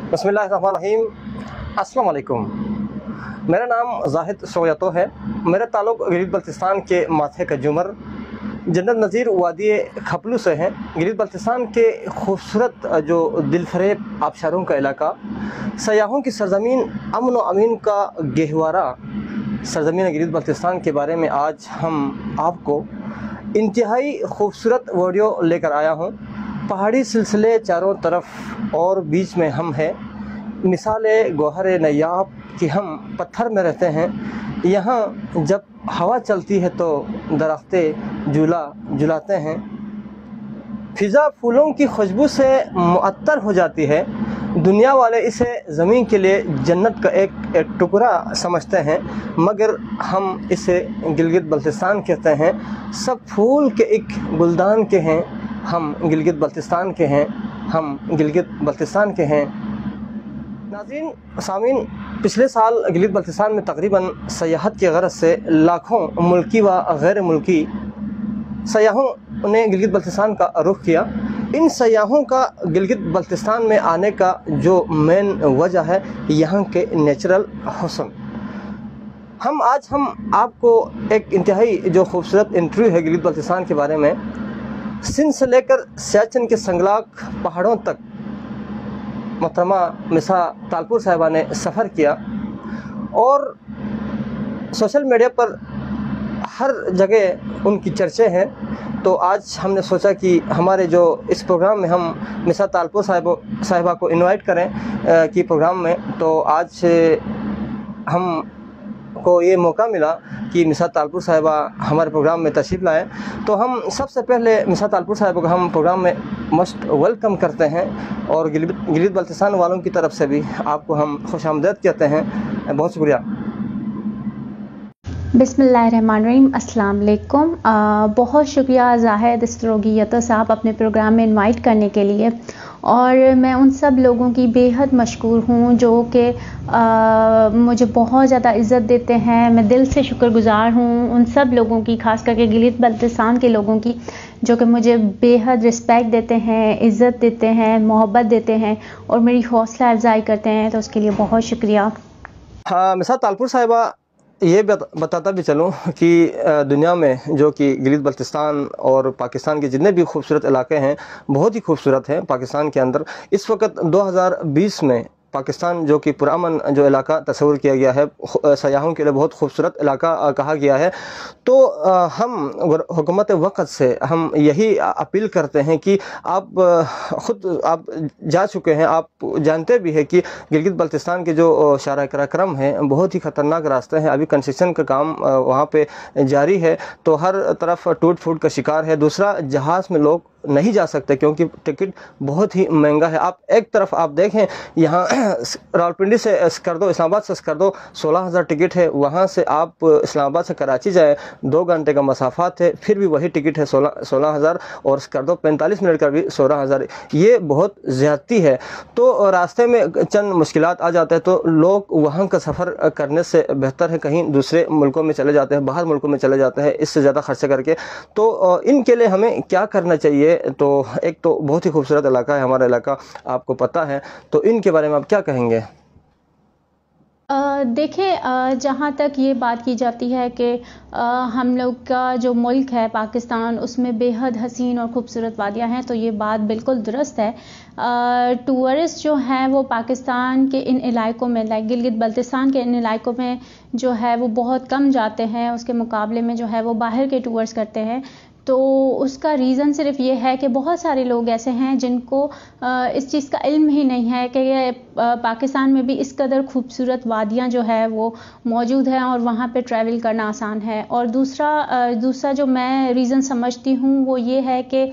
बिस्मिल्लाहिर्रहमानिर्रहीम। अस्सलाम वालेकुम। मेरा नाम जाहिद सोयातो है। मेरा ताल्लुक़ गिलगित बल्तिस्तान के माथे का जुमर जन्नत नज़ीर वादी खपलू से है। गिलगित बल्तिस्तान के खूबसूरत जो दिलफरेब आबशारों का इलाका, सयाहों की सरज़मीन, अमन व अमीन का गहवारा सरज़मीन गिलगित बल्तिस्तान के बारे में आज हम आपको इंतहाई खूबसूरत वीडियो लेकर आया हूँ। पहाड़ी सिलसिले चारों तरफ और बीच में हम हैं। मिसाल गौहर नयाब कि हम पत्थर में रहते हैं। यहाँ जब हवा चलती है तो दरख्ते झुलाते हैं। फ़िज़ा फूलों की खुशबू से मुअत्तर हो जाती है। दुनिया वाले इसे ज़मीन के लिए जन्नत का एक टुकड़ा समझते हैं, मगर हम इसे गिलगित बल्तिस्तान कहते हैं। सब फूल के एक गुलदान के हैं, हम गिलगित बल्तिस्तान के हैं, हम गिलगित बल्तिस्तान के हैं। नाज़रीन सामीन, पिछले साल गिलगित बल्तिस्तान में तकरीबन सयाहत की गरज से लाखों मुल्की व गैर मुल्की सयाहों ने गिलगित बल्तिस्तान का रुख किया। इन सयाहों का गिलगित बल्तिस्तान में आने का जो मेन वजह है यहाँ के नेचुरल हुस्न। हम आपको एक इंतहाई जो खूबसूरत इंटरव्यू है गिलगित बल्तिस्तान के बारे में, सिंध से लेकर सियाचिन के संगलाक पहाड़ों तक मोहतरमा मिसा तालपुर साहिबा ने सफ़र किया और सोशल मीडिया पर हर जगह उनकी चर्चे हैं। तो आज हमने सोचा कि हमारे जो इस प्रोग्राम में हम मिसा तालपुर साहिबा को इनवाइट करें कि प्रोग्राम में, तो आज हम को ये मौका मिला कि मिसा तालपुर साहिबा हमारे प्रोग्राम में तशरीफ़ लाएँ। तो हम सबसे पहले मिसा तालपुर साहिबा को हम प्रोग्राम में मस्ट वेलकम करते हैं और गिलगित बल्तिस्तान वालों की तरफ से भी आपको हम खुशामदीद कहते हैं। बहुत शुक्रिया। बिस्मिल्लाहिर्रहमानिर्रहीम। अस्सलाम वालेकुम। बहुत शुक्रिया जाहिद इसरोगियतो साहब अपने प्रोग्राम में इनवाइट करने के लिए, और मैं उन सब लोगों की बेहद मशकूर हूँ जो कि मुझे बहुत ज़्यादा इज़्ज़त देते हैं। मैं दिल से शुक्रगुज़ार हूँ उन सब लोगों की, ख़ास करके गिलगित बल्तिस्तान के लोगों की, जो कि मुझे बेहद रिस्पेक्ट देते हैं, इज़्ज़त देते हैं, मोहब्बत देते हैं और मेरी हौसला अफजाई करते हैं। तो उसके लिए बहुत शुक्रिया। हाँ, मिसा तालपुर साहिबा, ये बताता भी चलूँ कि दुनिया में जो कि गिलगित बल्तिस्तान और पाकिस्तान के जितने भी खूबसूरत इलाके हैं बहुत ही खूबसूरत हैं। पाकिस्तान के अंदर इस वक्त 2020 में पाकिस्तान जो कि पुरअमन जो इलाका तस्वुर किया गया है, सयाहों के लिए बहुत खूबसूरत इलाका कहा गया है। तो हम हुकूमत वक़्त से हम यही अपील करते हैं कि आप आप जा चुके हैं, आप जानते भी हैं कि गिलगित बल्तिस्तान के जो शारा कराक्रम है बहुत ही ख़तरनाक रास्ते हैं। अभी कंस्ट्रक्शन का काम वहाँ पे जारी है, तो हर तरफ टूट फूट का शिकार है। दूसरा, जहाज़ में लोग नहीं जा सकते क्योंकि टिकट बहुत ही महंगा है। आप एक तरफ आप देखें, यहाँ रावलपिंडी से स्कर्दो, इस्लामाबाद से स्कर्दो 16,000 टिकट है। वहाँ से आप इस्लामाबाद से कराची जाए 2 घंटे का मसाफात है, फिर भी वही टिकट है 16,000, और स्कर्दो 45 मिनट का भी 16,000। ये बहुत ज़्यादती है। तो रास्ते में चंद मुश्किलात आ जाते हैं, तो लोग वहाँ का सफ़र करने से बेहतर है कहीं दूसरे मुल्कों में चले जाते हैं, बाहर मुल्कों में चले जाते हैं इससे ज़्यादा खर्चा करके। तो इनके लिए हमें क्या करना चाहिए? तो एक तो बहुत ही खूबसूरत इलाका है हमारा इलाका, आपको पता है, तो इनके बारे में आप क्या कहेंगे? देखिए, जहाँ तक ये बात की जाती है कि हम लोग का जो मुल्क है पाकिस्तान, उसमें बेहद हसीन और ख़ूबसूरत वादियाँ हैं, तो ये बात बिल्कुल दुरुस्त है। टूरिस्ट जो हैं वो पाकिस्तान के इन इलाकों में, लाइक गिलगित बल्तिस्तान के इन इलाकों में जो है वो बहुत कम जाते हैं। उसके मुकाबले में जो है वो बाहर के टूर्स करते हैं। तो उसका रीज़न सिर्फ ये है कि बहुत सारे लोग ऐसे हैं जिनको इस चीज़ का इल्म ही नहीं है कि ये पाकिस्तान में भी इस कदर खूबसूरत वादियाँ जो है वो मौजूद हैं और वहाँ पे ट्रैवल करना आसान है। और दूसरा जो मैं रीज़न समझती हूँ वो ये है कि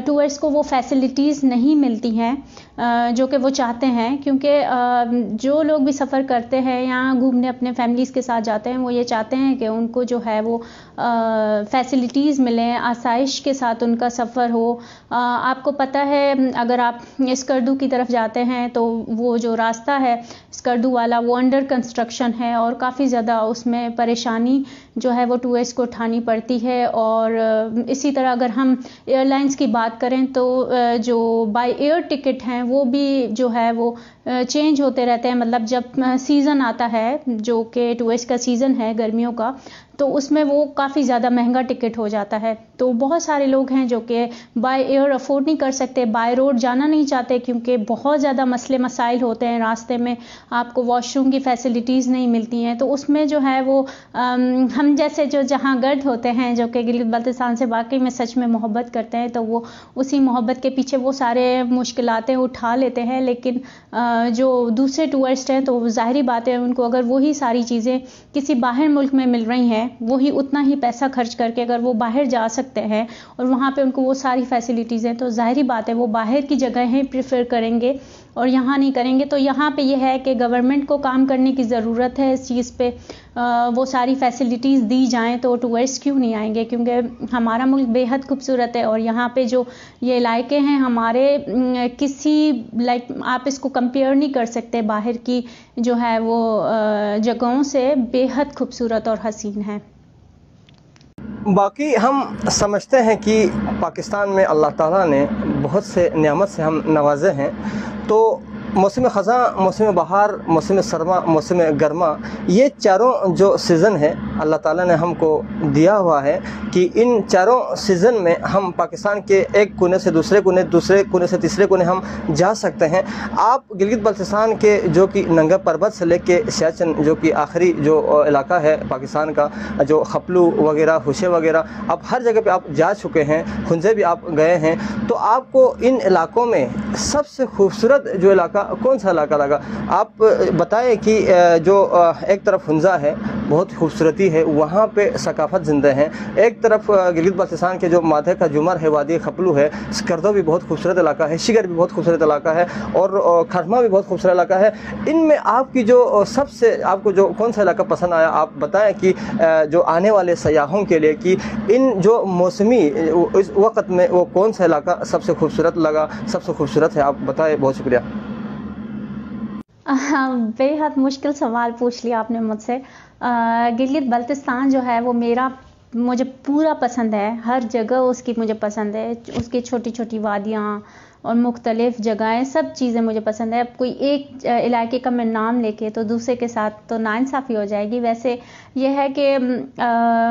टूरिस्ट को वो फैसिलिटीज़ नहीं मिलती हैं जो कि वो चाहते हैं, क्योंकि जो लोग भी सफ़र करते हैं यहाँ घूमने अपने फैमिलीज़ के साथ जाते हैं, वो ये चाहते हैं कि उनको जो है वो फैसिलिटीज़ मिलें, आसाइश के साथ उनका सफ़र हो। आपको पता है, अगर आप स्कर्दू की तरफ जाते हैं तो वो जो रास्ता है स्कर्दू वाला, वो अंडर कंस्ट्रक्शन है और काफ़ी ज़्यादा उसमें परेशानी जो है वो टूरिस्ट को उठानी पड़ती है। और इसी तरह अगर हम एयरलाइंस की बात करें तो जो बाय एयर टिकट हैं वो भी जो है वो चेंज होते रहते हैं। मतलब जब सीज़न आता है जो कि टूरिस्ट का सीज़न है गर्मियों का, तो उसमें वो काफ़ी ज़्यादा महंगा टिकट हो जाता है। तो बहुत सारे लोग हैं जो कि बाय एयर अफोर्ड नहीं कर सकते, बाय रोड जाना नहीं चाहते, क्योंकि बहुत ज़्यादा मसले मसाइल होते हैं रास्ते में, आपको वॉशरूम की फैसिलिटीज़ नहीं मिलती हैं। तो उसमें जो है वो हम जैसे जो जहाँ गर्द होते हैं जो कि गिलगित बाल्टिस्तान से वाकई में सच में मोहब्बत करते हैं, तो वो उसी मोहब्बत के पीछे वो सारे मुश्किलातें उठा लेते हैं। लेकिन जो दूसरे टूरिस्ट हैं तो ज़ाहिरी बात है उनको अगर वही सारी चीज़ें किसी बाहर मुल्क में मिल रही हैं, वही उतना ही पैसा खर्च करके अगर वो बाहर जा सकते हैं और वहाँ पे उनको वो सारी फैसिलिटीज़ हैं, तो ज़ाहिरी बात है वो बाहर की जगहें प्रेफर करेंगे और यहाँ नहीं करेंगे। तो यहाँ पे ये है कि गवर्नमेंट को काम करने की ज़रूरत है इस चीज़ पे, वो सारी फैसिलिटीज़ दी जाएं तो टूरिस्ट क्यों नहीं आएंगे, क्योंकि हमारा मुल्क बेहद खूबसूरत है। और यहाँ पे जो ये इलाके हैं हमारे किसी आप इसको कंपेयर नहीं कर सकते बाहर की जो है वो जगहों से, बेहद खूबसूरत और हसीन है। बाकी हम समझते हैं कि पाकिस्तान में अल्लाह ताला ने बहुत से नियामत से हम नवाजे हैं। तो मौसम ख़ज़ां, मौसम बहार, मौसम सरमा, मौसम गर्मा, ये चारों जो सीज़न है अल्लाह ताला ने हमको दिया हुआ है कि इन चारों सीज़न में हम पाकिस्तान के एक कोने से दूसरे कोने, दूसरे कोने से तीसरे कोने हम जा सकते हैं। आप गिलगित बाल्टिस्तान के जो कि नंगा पर्वत से लेके सियाचिन जो कि आखिरी जो इलाका है पाकिस्तान का, जो खपलू वगैरह, हुशे वगैरह, आप हर जगह पे आप जा चुके हैं, हुंजे भी आप गए हैं। तो आपको इन इलाकों में सबसे खूबसूरत जो इलाका कौन सा इलाका लगा? आप बताएं कि जो एक तरफ हुंजा है, बहुत खूबसूरती है, वहाँ पे सकाफत ज़िंदा है। एक तरफ गिलगित बाल्टिस्तान के जो माथे का जुमर है, वादी खपलू है, स्कर्दो भी बहुत खूबसूरत इलाका है, शिगर भी बहुत खूबसूरत इलाका है, और खरमा भी बहुत खूबसूरत इलाका है। इनमें आपकी जो सबसे आपको जो कौन सा इलाका पसंद आया, आप बताएं कि जो आने वाले सयाहों के लिए कि इन जो मौसमी इस वक्त में वो कौन सा इलाका सबसे खूबसूरत लगा, सबसे खूबसूरत है, आप बताएं। बहुत शुक्रिया। बेहद मुश्किल सवाल पूछ लिया आपने मुझसे। गिलगित बाल्टिस्तान जो है वो मुझे पूरा पसंद है, हर जगह उसकी मुझे पसंद है, उसकी छोटी छोटी वादियाँ और मुख्तलिफ जगहें, सब चीज़ें मुझे पसंद है। अब कोई एक इलाके का मैं नाम लेके तो दूसरे के साथ तो नाइंसाफ़ी हो जाएगी। वैसे ये है कि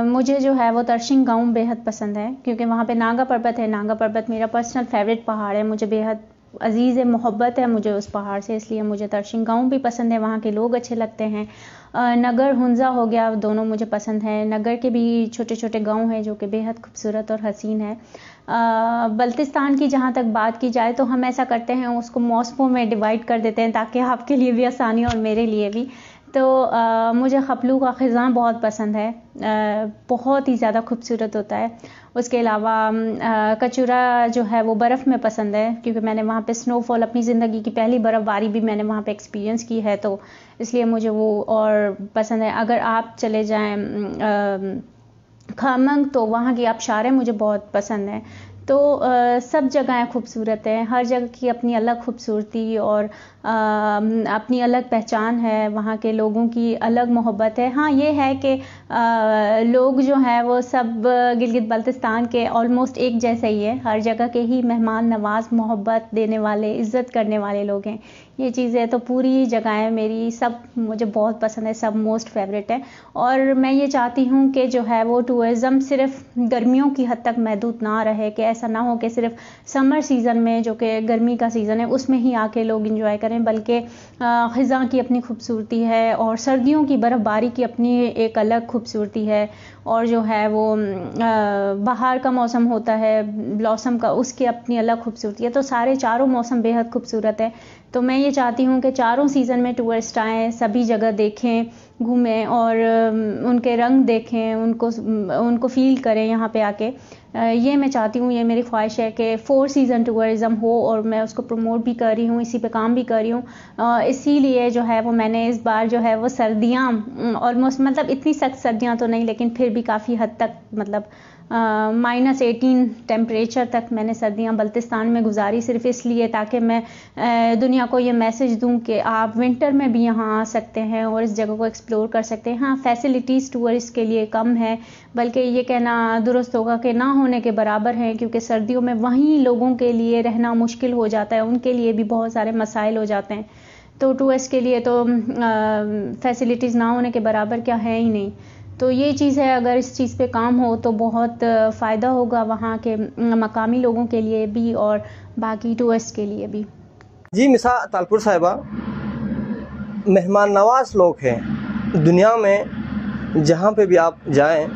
मुझे जो है वो तरशिंग गाँव बेहद पसंद है, क्योंकि वहाँ पे नांगा पर्वत है। नांगा पर्वत मेरा पर्सनल फेवरेट पहाड़ है, मुझे बेहद अजीज़ है, मोहब्बत है मुझे उस पहाड़ से, इसलिए मुझे तरशिंग गाँव भी पसंद है, वहाँ के लोग अच्छे लगते हैं। नगर हुंजा हो गया, दोनों मुझे पसंद हैं। नगर के भी छोटे छोटे गांव हैं जो कि बेहद खूबसूरत और हसीन है। बल्तिस्तान की जहाँ तक बात की जाए तो हम ऐसा करते हैं उसको मौसमों में डिवाइड कर देते हैं ताकि आपके लिए भी आसानी और मेरे लिए भी। तो मुझे खपलू का ख़िज़ां बहुत पसंद है, बहुत ही ज़्यादा खूबसूरत होता है। उसके अलावा कचूरा जो है वो बर्फ़ में पसंद है, क्योंकि मैंने वहाँ पे स्नोफॉल, अपनी ज़िंदगी की पहली बर्फ़बारी भी मैंने वहाँ पे एक्सपीरियंस की है, तो इसलिए मुझे वो और पसंद है। अगर आप चले जाएं खामंग तो वहाँ की आबशारें मुझे बहुत पसंद हैं। तो सब जगहें खूबसूरत हैं, हर जगह की अपनी अलग खूबसूरती और अपनी अलग पहचान है, वहाँ के लोगों की अलग मोहब्बत है। हाँ ये है कि लोग जो हैं वो सब गिलगित बाल्टिस्तान के ऑलमोस्ट एक जैसे ही है, हर जगह के ही मेहमान नवाज, मोहब्बत देने वाले, इज़्ज़त करने वाले लोग हैं। ये चीज़ें तो पूरी जगहें मेरी सब मुझे बहुत पसंद है, सब मोस्ट फेवरेट है। और मैं ये चाहती हूँ कि जो है वो टूरिज़्म सिर्फ गर्मियों की हद तक महदूद ना रहे, कि ऐसा ना हो कि सिर्फ समर सीज़न में जो कि गर्मी का सीज़न है उसमें ही आके लोग इंजॉय करें, बल्कि ख़िज़ां की अपनी खूबसूरती है और सर्दियों की बर्फ़बारी की अपनी एक अलग खूबसूरती है। और जो है वो बाहर का मौसम होता है ब्लॉसम का, उसकी अपनी अलग खूबसूरती है। तो सारे चारों मौसम बेहद खूबसूरत है। तो मैं ये चाहती हूँ कि चारों सीज़न में टूरिस्ट आएँ, सभी जगह देखें, घूमें और उनके रंग देखें, उनको फ़ील करें यहाँ पे आके। ये मैं चाहती हूँ, ये मेरी ख्वाहिश है कि 4 सीज़न टूरिज़्म हो और मैं उसको प्रमोट भी कर रही हूँ, इसी पे काम भी कर रही हूँ। इसीलिए जो है वो मैंने इस बार जो है वो सर्दियाँ ऑलमोस्ट, मतलब इतनी सख्त सर्दियाँ तो नहीं लेकिन फिर भी काफ़ी हद तक, मतलब -18 टेम्परेचर तक मैंने सर्दियाँ बल्तिस्तान में गुजारी, सिर्फ इसलिए ताकि मैं दुनिया को ये मैसेज दूँ कि आप विंटर में भी यहाँ आ सकते हैं और इस जगह को एक्सप्लोर कर सकते हैं। हाँ, फैसिलिटीज़ टूरिस्ट के लिए कम है, बल्कि ये कहना दुरुस्त होगा कि ना होने के बराबर हैं, क्योंकि सर्दियों में वहीं लोगों के लिए रहना मुश्किल हो जाता है, उनके लिए भी बहुत सारे मसाइल हो जाते हैं। तो टूरिस्ट के लिए तो फैसिलिटीज़ ना होने के बराबर क्या है ही नहीं। तो ये चीज़ है, अगर इस चीज़ पे काम हो तो बहुत फ़ायदा होगा वहाँ के मकामी लोगों के लिए भी और बाकी टूरिस्ट के लिए भी। जी मिसा तालपुर साहिबा, मेहमान नवाज लोग हैं दुनिया में, जहाँ पे भी आप जाएं,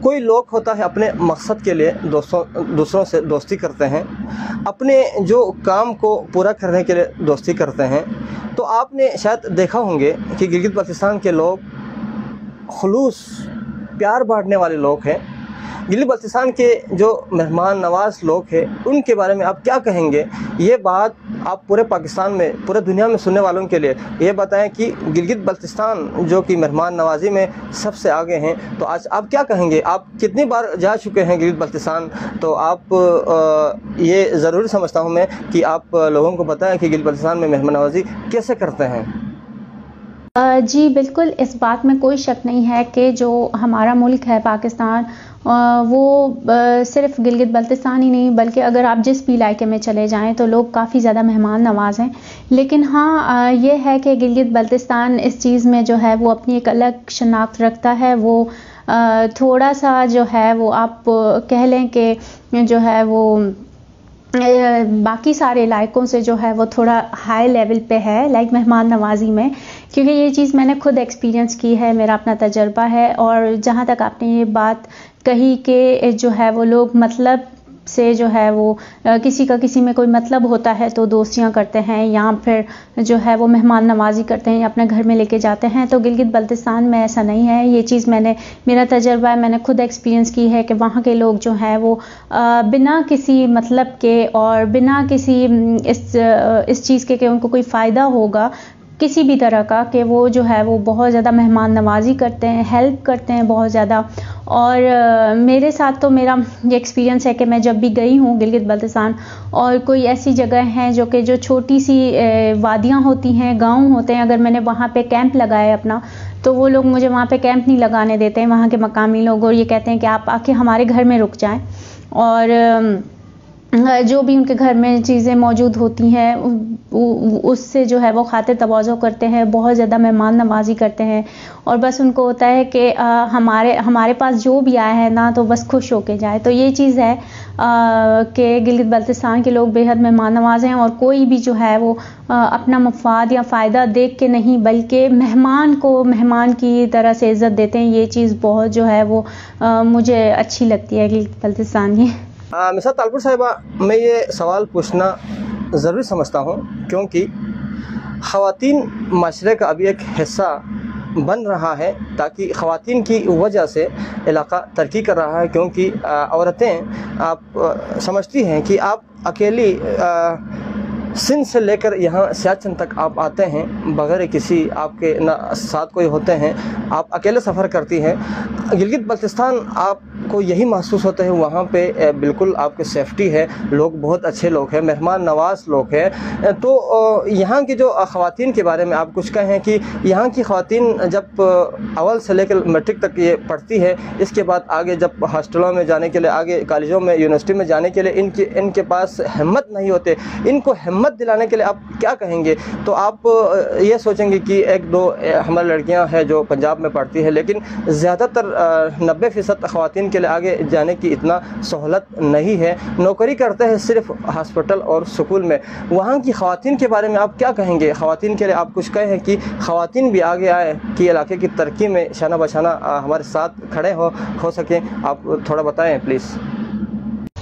कोई लोग होता है अपने मकसद के लिए दूसरों से दोस्ती करते हैं, अपने जो काम को पूरा करने के लिए दोस्ती करते हैं। तो आपने शायद देखा होंगे कि गिलगित बल्तिस्तान के लोग खुलूस प्यार बांटने वाले लोग हैं। गिलगित बल्तिस्तान के जो मेहमान नवाज लोग हैं उनके बारे में आप क्या कहेंगे? ये बात आप पूरे पाकिस्तान में, पूरे दुनिया में सुनने वालों के लिए ये बताएं कि गिलगित बल्तिस्तान जो कि मेहमान नवाजी में सबसे आगे हैं। तो आज आप क्या कहेंगे? आप कितनी बार जा चुके हैं गिलगित बल्तिस्तान? तो आप ये ज़रूरी समझता हूँ मैं कि आप लोगों को बताएं कि गिलगित बल्तिस्तान में मेहमान नवाजी कैसे करते हैं। जी बिल्कुल, इस बात में कोई शक नहीं है कि जो हमारा मुल्क है पाकिस्तान, वो सिर्फ गिलगित बल्तिस्तान ही नहीं बल्कि अगर आप जिस भी इलाके में चले जाएं तो लोग काफ़ी ज़्यादा मेहमान नवाज हैं। लेकिन हाँ, ये है कि गिलगित बल्तिस्तान इस चीज़ में जो है वो अपनी एक अलग शनाख्त रखता है। वो थोड़ा सा जो है वो आप कह लें कि जो है वो बाकी सारे इलाकों से जो है वो थोड़ा हाई लेवल पे है, लाइक मेहमान नवाजी में, क्योंकि ये चीज़ मैंने खुद एक्सपीरियंस की है, मेरा अपना तजर्बा है। और जहाँ तक आपने ये बात कही कि जो है वो लोग मतलब से जो है वो किसी का किसी में कोई मतलब होता है तो दोस्तियां करते हैं या फिर जो है वो मेहमान नवाजी करते हैं या अपने घर में लेके जाते हैं, तो गिलगित बल्तिस्तान में ऐसा नहीं है। ये चीज़ मेरा तजर्बा है, मैंने खुद एक्सपीरियंस की है कि वहाँ के लोग जो हैं वो बिना किसी मतलब के और बिना किसी इस चीज़ के कि उनको कोई फ़ायदा होगा किसी भी तरह का, कि वो जो है वो बहुत ज़्यादा मेहमान नवाजी करते हैं, हेल्प करते हैं बहुत ज़्यादा। और मेरे साथ तो मेरा ये एक्सपीरियंस है कि मैं जब भी गई हूँ गिलगित बल्तिस्तान और कोई ऐसी जगह हैं जो छोटी सी वादियाँ होती हैं, गांव होते हैं, अगर मैंने वहाँ पे कैंप लगाया अपना, तो वो लोग मुझे वहाँ पे कैंप नहीं लगाने देते हैं वहाँ के मकामी लोग, और ये कहते हैं कि आप आके हमारे घर में रुक जाएं। और जो भी उनके घर में चीज़ें मौजूद होती हैं उससे जो है वो खातिर तवाज़ो करते हैं, बहुत ज़्यादा मेहमान नवाजी करते हैं। और बस उनको होता है कि हमारे पास जो भी आया है ना तो बस खुश होके जाए। तो ये चीज़ है कि गिलगित बल्तिस्तान के लोग बेहद मेहमान नवाज हैं और कोई भी जो है वो अपना मफाद या फ़ायदा देख के नहीं बल्कि मेहमान को मेहमान की तरह से इज़्ज़त देते हैं। ये चीज़ बहुत जो है वो मुझे अच्छी लगती है गिलगित बल्तिस्तान की। मिसाल तालपुर साहिबा, मैं ये सवाल पूछना ज़रूरी समझता हूँ क्योंकि ख़वातीन माशरे का अभी एक हिस्सा बन रहा है, ताकि ख़वातीन की वजह से इलाका तरक्की कर रहा है। क्योंकि औरतें, आप समझती हैं कि आप अकेली सिंध से लेकर यहाँ सियाचिन तक आप आते हैं बगैर किसी आपके ना साथ कोई होते हैं, आप अकेले सफ़र करती हैं। गिलगित बल्तिस्तान आपको यही महसूस होता है वहाँ पे बिल्कुल आपकी सेफ्टी है, लोग बहुत अच्छे लोग हैं, मेहमान नवाज लोग हैं। तो यहाँ की जो ख़वातीन के बारे में आप कुछ कहें कि यहाँ की ख़वातीन जब अव्वल से लेकर मैट्रिक तक ये पढ़ती है, इसके बाद आगे जब हॉस्टलों में जाने के लिए, आगे कॉलेजों में, यूनिवर्सिटी में जाने के लिए इनके पास हिम्मत नहीं होते, इनको हिम्मत दिलाने के लिए आप क्या कहेंगे? तो आप ये सोचेंगे कि एक दो हमारी लड़कियां हैं जो पंजाब में पढ़ती है, लेकिन ज़्यादातर 90% ख़वातीन के लिए आगे जाने की इतना सहूलत नहीं है, नौकरी करते हैं सिर्फ हॉस्पिटल और स्कूल में। वहाँ की ख़वातीन के बारे में आप क्या कहेंगे? ख़वातीन के लिए आप कुछ कहें कि ख़वातीन भी आगे आए कि इलाके की तरक्की में शाना बशाना हमारे साथ खड़े हो सकें। आप थोड़ा बताएँ प्लीज़।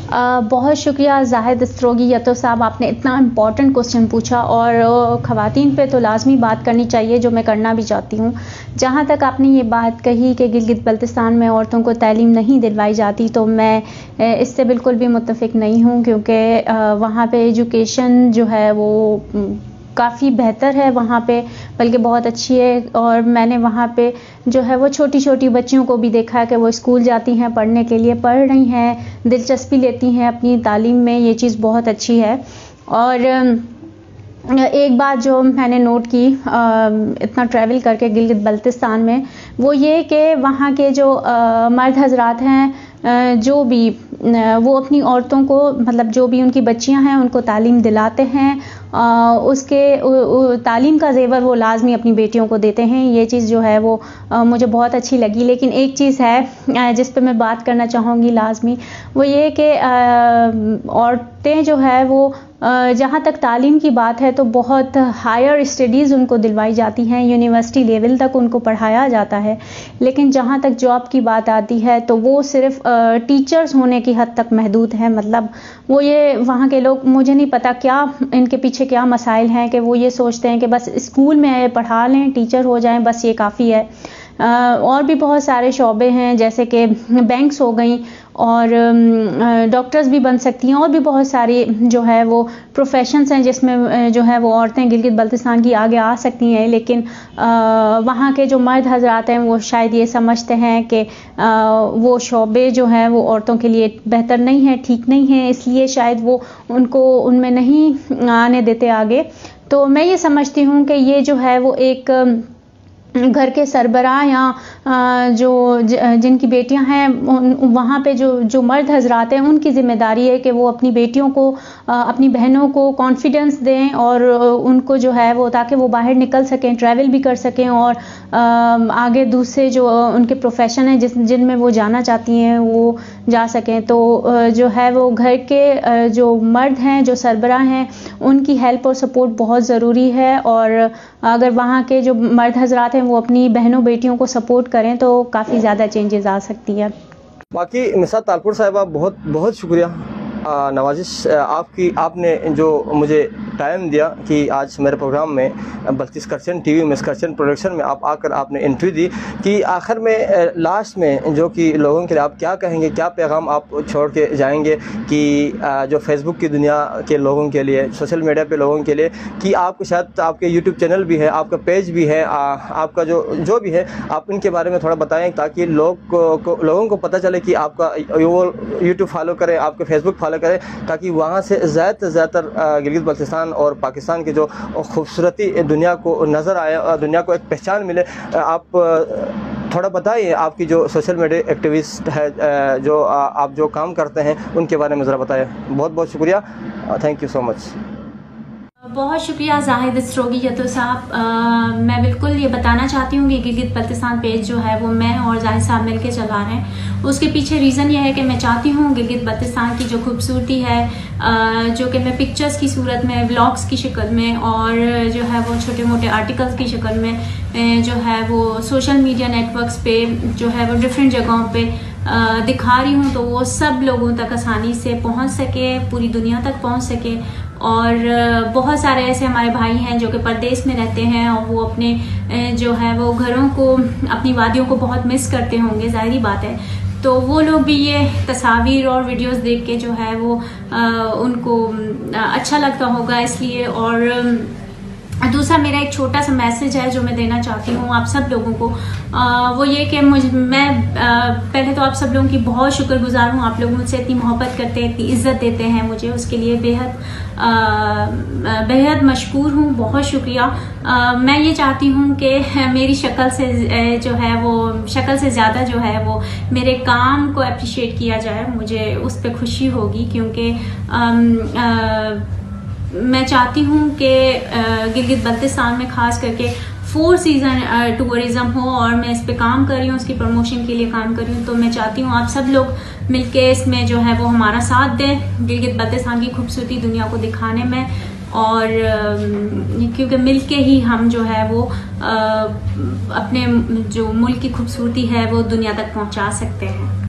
बहुत शुक्रिया जाहिद स्त्रोगी यतो साहब, आपने इतना इम्पॉर्टेंट क्वेश्चन पूछा और ख़वातीन पे तो लाजमी बात करनी चाहिए, जो मैं करना भी चाहती हूँ। जहाँ तक आपने ये बात कही कि गिलगित बल्तिस्तान में औरतों को तालीम नहीं दिलवाई जाती, तो मैं इससे बिल्कुल भी मुत्तफ़िक नहीं हूँ, क्योंकि वहाँ पे एजुकेशन जो है वो काफ़ी बेहतर है वहाँ पे, बल्कि बहुत अच्छी है। और मैंने वहाँ पे जो है वो छोटी छोटी बच्चियों को भी देखा है कि वो स्कूल जाती हैं, पढ़ने के लिए पढ़ रही हैं, दिलचस्पी लेती हैं अपनी तालीम में, ये चीज़ बहुत अच्छी है। और एक बात जो मैंने नोट की इतना ट्रैवल करके गिलगित बल्तिस्तान में, वो ये कि वहाँ के जो मर्द हजरात हैं, जो भी वो अपनी औरतों को, मतलब जो भी उनकी बच्चियां हैं उनको तालीम दिलाते हैं, उसके तालीम का जेवर वो लाजमी अपनी बेटियों को देते हैं। ये चीज़ जो है वो मुझे बहुत अच्छी लगी। लेकिन एक चीज़ है जिस पे मैं बात करना चाहूँगी लाजमी, वो ये कि औरतें जो है वो जहाँ तक तालीम की बात है तो बहुत हायर स्टडीज़ उनको दिलवाई जाती हैं, यूनिवर्सिटी लेवल तक उनको पढ़ाया जाता है। लेकिन जहाँ तक जॉब की बात आती है तो वो सिर्फ टीचर्स होने की हद तक महदूद है। मतलब वो ये वहाँ के लोग, मुझे नहीं पता क्या इनके पीछे क्या मसाइल हैं कि वो ये सोचते हैं कि बस स्कूल में पढ़ा लें, टीचर हो जाएं, बस ये काफ़ी है। और भी बहुत सारे शोबे हैं जैसे कि बैंक्स हो गई और डॉक्टर्स भी बन सकती हैं, और भी बहुत सारी जो है वो प्रोफेशंस हैं जिसमें जो है वो औरतें गिलगित बल्तिस्तान की आगे आ सकती हैं। लेकिन वहाँ के जो मर्द हजरात हैं वो शायद ये समझते हैं कि वो शोबे जो हैं वो औरतों के लिए बेहतर नहीं है, ठीक नहीं है, इसलिए शायद वो उनको उनमें नहीं आने देते आगे। तो मैं ये समझती हूँ कि ये जो है वो एक घर के सरबराह या जिनकी बेटियां हैं वहाँ पे जो मर्द हजरात हैं उनकी ज़िम्मेदारी है कि वो अपनी बेटियों को, अपनी बहनों को कॉन्फिडेंस दें और उनको जो है वो, ताकि वो बाहर निकल सकें, ट्रैवल भी कर सकें और आगे दूसरे जो उनके प्रोफेशन हैं जिनमें वो जाना चाहती हैं वो जा सकें। तो जो है वो घर के जो मर्द हैं, जो सरबराह हैं, उनकी हेल्प और सपोर्ट बहुत ज़रूरी है। और अगर वहाँ के जो मर्द हजरात हैं वो अपनी बहनों बेटियों को सपोर्ट करें तो काफ़ी ज़्यादा चेंजेस आ सकती है। बाकी निसार तालपुर साहिबा, बहुत बहुत शुक्रिया, नवाजिश आपने जो मुझे टाइम दिया कि आज मेरे प्रोग्राम में बल्तिस करचन टीवी में, करचन प्रोडक्शन में आप आकर आपने इंटरव्यू दी कि आखिर में लास्ट में जो कि लोगों के लिए आप क्या कहेंगे, क्या पैगाम आप छोड़ के जाएंगे कि जो फेसबुक की दुनिया के लोगों के लिए, सोशल मीडिया पे लोगों के लिए, कि आपको शायद आपके यूट्यूब चैनल भी है, आपका पेज भी है, आपका जो भी है, आप इनके बारे में थोड़ा बताएं ताकि लोगों को पता चले कि आपका वो यूट्यूब फॉलो करें, आपके फेसबुक फॉलो करें, ताकि वहाँ से ज़्यादा से ज़्यादा गिलगित बल्तिस्तान और पाकिस्तान की जो खूबसूरती दुनिया को नज़र आए और दुनिया को एक पहचान मिले। आप थोड़ा बताइए, आपकी जो सोशल मीडिया एक्टिविस्ट है, जो आप जो काम करते हैं उनके बारे में ज़रा बताइए। बहुत बहुत शुक्रिया, थैंक यू सो मच। बहुत शुक्रिया जाहिद इसरोगी यतो साहब। मैं बिल्कुल ये बताना चाहती हूँ कि गिलगित बल्तिस्तान पेज जो है वो मैं और जाहिद साहब मिलके चला रहे हैं। उसके पीछे रीज़न ये है कि मैं चाहती हूँ गिलगित बल्तिस्तान की जो खूबसूरती है, जो कि मैं पिक्चर्स की सूरत में, व्लॉग्स की शक्ल में और जो है वो छोटे मोटे आर्टिकल्स की शक्ल में जो है वो सोशल मीडिया नेटवर्क्स पे जो है वो डिफरेंट जगहों पे दिखा रही हूँ, तो वो सब लोगों तक आसानी से पहुँच सके, पूरी दुनिया तक पहुँच सके। और बहुत सारे ऐसे हमारे भाई हैं जो कि परदेश में रहते हैं और वो अपने जो है वो घरों को, अपनी वादियों को बहुत मिस करते होंगे, ज़ाहिरी बात है। तो वो लोग भी ये तस्वीर और वीडियोस देख के जो है वो उनको अच्छा लगता होगा, इसलिए। और दूसरा मेरा एक छोटा सा मैसेज है जो मैं देना चाहती हूँ आप सब लोगों को, वो ये कि मैं पहले तो आप सब लोगों की बहुत शुक्रगुजार हूँ। आप लोग मुझसे इतनी मोहब्बत करते हैं, इतनी इज्जत देते हैं मुझे, उसके लिए बेहद मशकूर हूँ, बहुत शुक्रिया। मैं ये चाहती हूँ कि मेरी शक्ल से जो है वो, शक्ल से ज़्यादा जो है वो मेरे काम को अप्रिशिएट किया जाए, मुझे उस पर खुशी होगी। क्योंकि मैं चाहती हूँ कि गिलगित बल्तिस्तान में खास करके 4 सीज़न टूरिज़्म हो और मैं इस पे काम कर रही हूँ, उसकी प्रमोशन के लिए काम कर रही हूँ। तो मैं चाहती हूँ आप सब लोग मिलके इसमें जो है वो हमारा साथ दें, गिलगित बल्तिस्तान की खूबसूरती दुनिया को दिखाने में। और क्योंकि मिलके ही हम जो है वो अपने जो मुल्क की खूबसूरती है वो दुनिया तक पहुँचा सकते हैं।